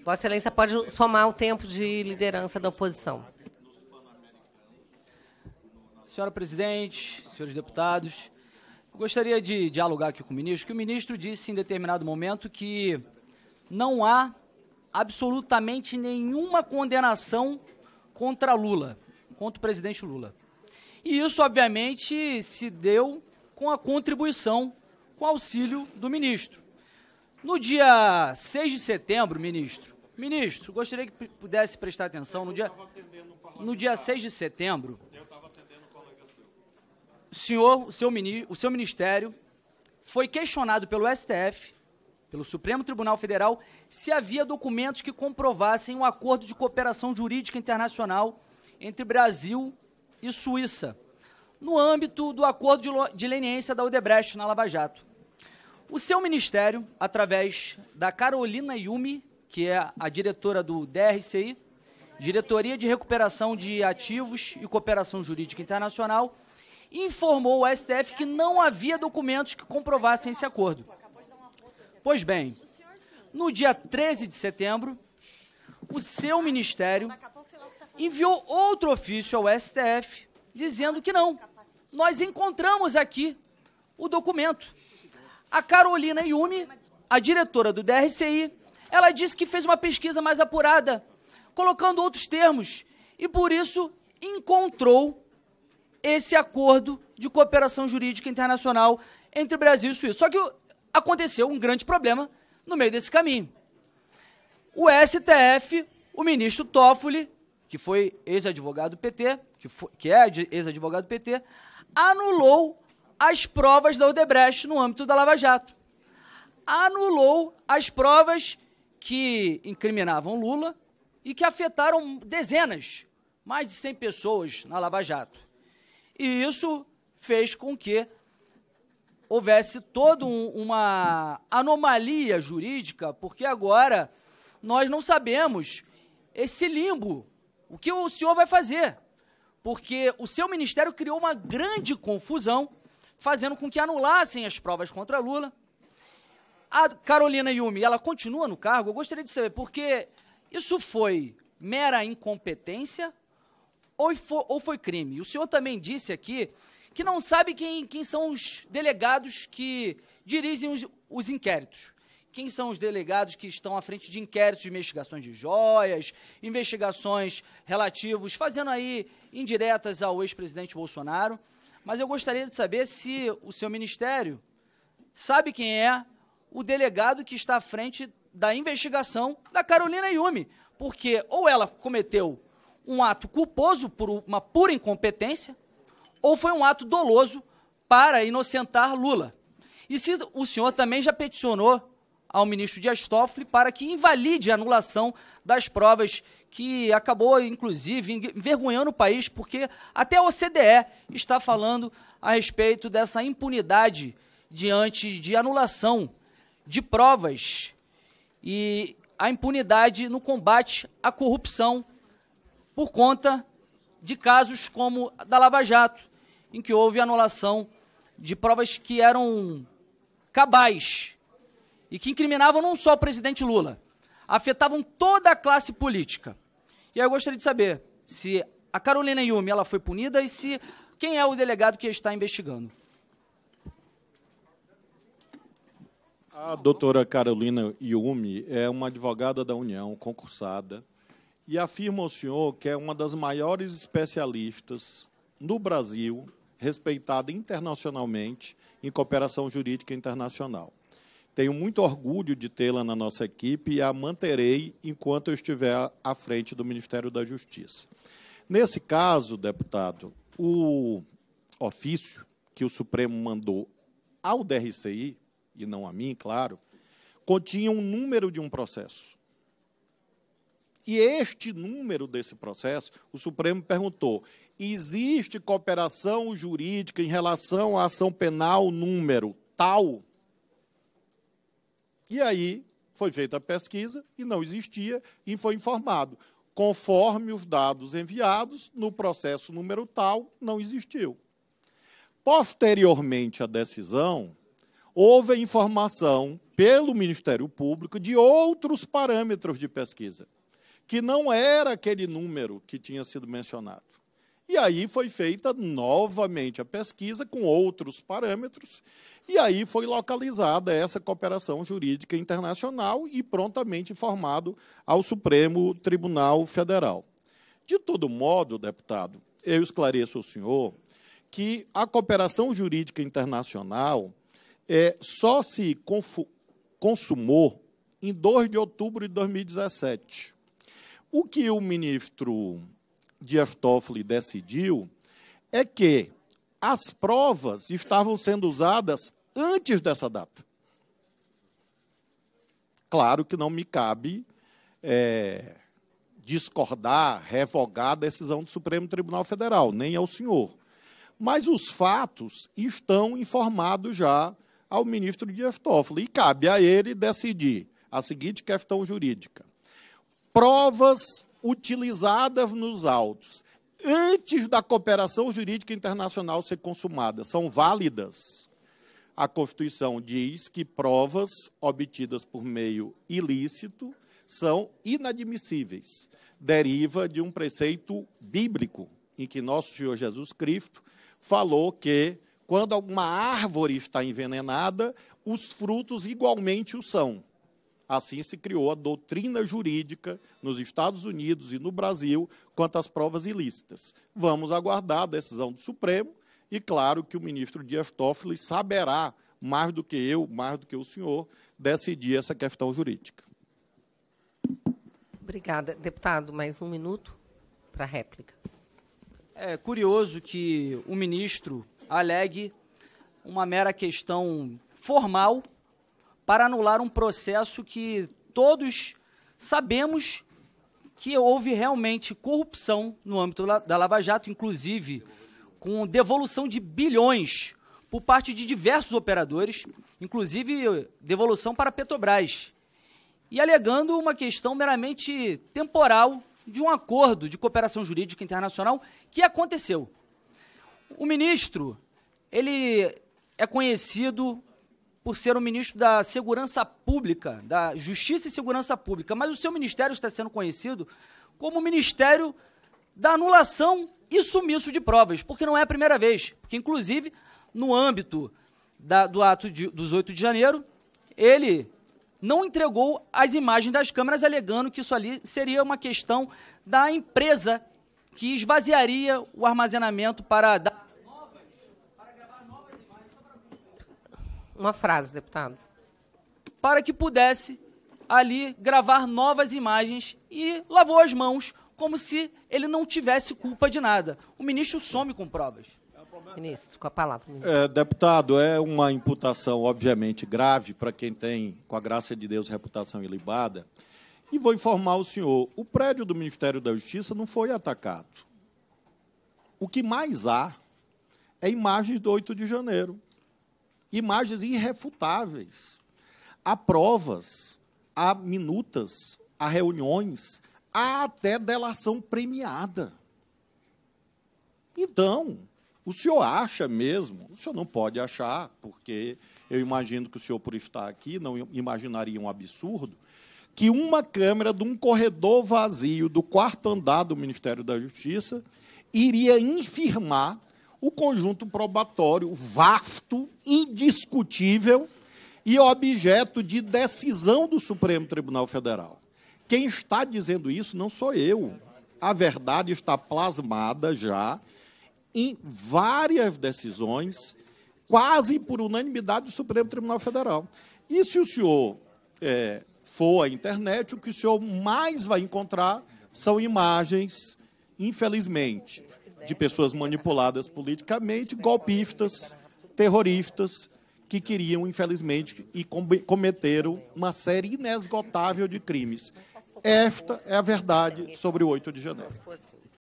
Vossa Excelência pode somar o tempo de liderança da oposição. Senhora presidente, senhores deputados, eu gostaria de dialogar aqui com o ministro, que o ministro disse em determinado momento que não há absolutamente nenhuma condenação contra Lula, contra o presidente Lula. E isso, obviamente, se deu com a contribuição, com o auxílio do ministro. No dia 6 de setembro, ministro, gostaria que pudesse prestar atenção, no dia 6 de setembro, o seu ministério foi questionado pelo STF, pelo Supremo Tribunal Federal, se havia documentos que comprovassem um acordo de cooperação jurídica internacional entre Brasil e Suíça, no âmbito do acordo de leniência da Odebrecht na Lava Jato. O seu ministério, através da Carolina Yumi, que é a diretora do DRCI, Diretoria de Recuperação de Ativos e Cooperação Jurídica Internacional, informou o STF que não havia documentos que comprovassem esse acordo. Pois bem, no dia 13 de setembro, o seu ministério enviou outro ofício ao STF dizendo que não. Nós encontramos aqui o documento. A Carolina Yumi, a diretora do DRCI, ela disse que fez uma pesquisa mais apurada, colocando outros termos, e por isso encontrou esse acordo de cooperação jurídica internacional entre Brasil e Suíça. Só que aconteceu um grande problema no meio desse caminho. O STF, o ministro Toffoli, que foi ex-advogado do PT, que é ex-advogado do PT, anulou as provas da Odebrecht no âmbito da Lava Jato. Anulou as provas que incriminavam Lula e que afetaram dezenas, mais de 100 pessoas na Lava Jato. E isso fez com que houvesse toda uma anomalia jurídica, porque agora nós não sabemos esse limbo, o que o senhor vai fazer, porque o seu ministério criou uma grande confusão, fazendo com que anulassem as provas contra Lula. A Carolina Yumi, ela continua no cargo? Eu gostaria de saber, porque isso foi mera incompetência ou foi crime? O senhor também disse aqui que não sabe quem são os delegados que dirigem os inquéritos. Quem são os delegados que estão à frente de inquéritos de investigações de joias, investigações relativos, fazendo aí indiretas ao ex-presidente Bolsonaro. Mas eu gostaria de saber se o seu ministério sabe quem é o delegado que está à frente da investigação da Carolina Yumi, porque ou ela cometeu um ato culposo por uma pura incompetência, ou foi um ato doloso para inocentar Lula. E se o senhor também já peticionou ao ministro Dias Toffoli para que invalide a anulação das provas, que acabou, inclusive, envergonhando o país, porque até a OCDE está falando a respeito dessa impunidade diante de anulação de provas e a impunidade no combate à corrupção por conta de casos como da Lava Jato, em que houve anulação de provas que eram cabais e que incriminavam não só o presidente Lula, afetavam toda a classe política. E aí eu gostaria de saber se a Carolina Yumi ela foi punida e se quem é o delegado que está investigando. A doutora Carolina Yumi é uma advogada da União, concursada, e afirma ao senhor que é uma das maiores especialistas no Brasil, respeitada internacionalmente em cooperação jurídica internacional. Tenho muito orgulho de tê-la na nossa equipe e a manterei enquanto eu estiver à frente do Ministério da Justiça. Nesse caso, deputado, o ofício que o Supremo mandou ao DRCI, e não a mim, claro, continha um número de um processo. E este número desse processo, o Supremo perguntou, existe cooperação jurídica em relação à ação penal número tal? E aí foi feita a pesquisa e não existia e foi informado. Conforme os dados enviados, no processo número tal, não existiu. Posteriormente à decisão, houve informação pelo Ministério Público de outros parâmetros de pesquisa, que não era aquele número que tinha sido mencionado. E aí foi feita novamente a pesquisa com outros parâmetros, e aí foi localizada essa cooperação jurídica internacional e prontamente informado ao Supremo Tribunal Federal. De todo modo, deputado, eu esclareço ao senhor que a cooperação jurídica internacional só se consumou em 2 de outubro de 2017. O que o ministro Dias Toffoli decidiu é que as provas estavam sendo usadas antes dessa data. Claro que não me cabe discordar, revogar a decisão do Supremo Tribunal Federal, nem ao senhor. Mas os fatos estão informados já ao ministro Dias Toffoli, e cabe a ele decidir a seguinte questão jurídica. Provas utilizadas nos autos antes da cooperação jurídica internacional ser consumada são válidas? A Constituição diz que provas obtidas por meio ilícito são inadmissíveis. Deriva de um preceito bíblico, em que nosso Senhor Jesus Cristo falou que, quando alguma árvore está envenenada, os frutos igualmente o são. Assim se criou a doutrina jurídica nos Estados Unidos e no Brasil quanto às provas ilícitas. Vamos aguardar a decisão do Supremo e, claro, que o ministro Dias Toffoli saberá, mais do que eu, mais do que o senhor, decidir essa questão jurídica. Obrigada. Deputado, mais 1 minuto para a réplica. É curioso que o ministro alegue uma mera questão formal para anular um processo que todos sabemos que houve realmente corrupção no âmbito da Lava Jato, inclusive com devolução de bilhões por parte de diversos operadores, inclusive devolução para a Petrobras, e alegando uma questão meramente temporal de um acordo de cooperação jurídica internacional que aconteceu. O ministro, ele é conhecido por ser o ministro da Segurança Pública, da Justiça e Segurança Pública, mas o seu ministério está sendo conhecido como o Ministério da Anulação e Sumiço de Provas, porque não é a primeira vez, porque, inclusive, no âmbito do ato dos 8 de janeiro, ele não entregou as imagens das câmeras, alegando que isso ali seria uma questão da empresa que esvaziaria o armazenamento para dar gravar novas imagens. Uma frase, deputado. Para que pudesse ali gravar novas imagens e lavou as mãos como se ele não tivesse culpa de nada. O ministro some com provas. Ministro, com a palavra. Ministro. Deputado, é uma imputação, obviamente, grave para quem tem, com a graça de Deus, reputação ilibada. E vou informar o senhor, o prédio do Ministério da Justiça não foi atacado. O que mais há é imagens do 8 de janeiro. Imagens irrefutáveis. Há provas, há minutas, há reuniões, há até delação premiada. Então, o senhor acha mesmo, o senhor não pode achar, porque eu imagino que o senhor, por estar aqui, não imaginaria um absurdo, que uma câmera de um corredor vazio do 4º andar do Ministério da Justiça iria infirmar o conjunto probatório vasto, indiscutível e objeto de decisão do Supremo Tribunal Federal. Quem está dizendo isso não sou eu. A verdade está plasmada já em várias decisões, quase por unanimidade do Supremo Tribunal Federal. E se o senhor for à internet, o que o senhor mais vai encontrar são imagens, infelizmente, de pessoas manipuladas politicamente, golpistas, terroristas, que queriam, infelizmente, e cometeram uma série inesgotável de crimes. Esta é a verdade sobre o 8 de janeiro.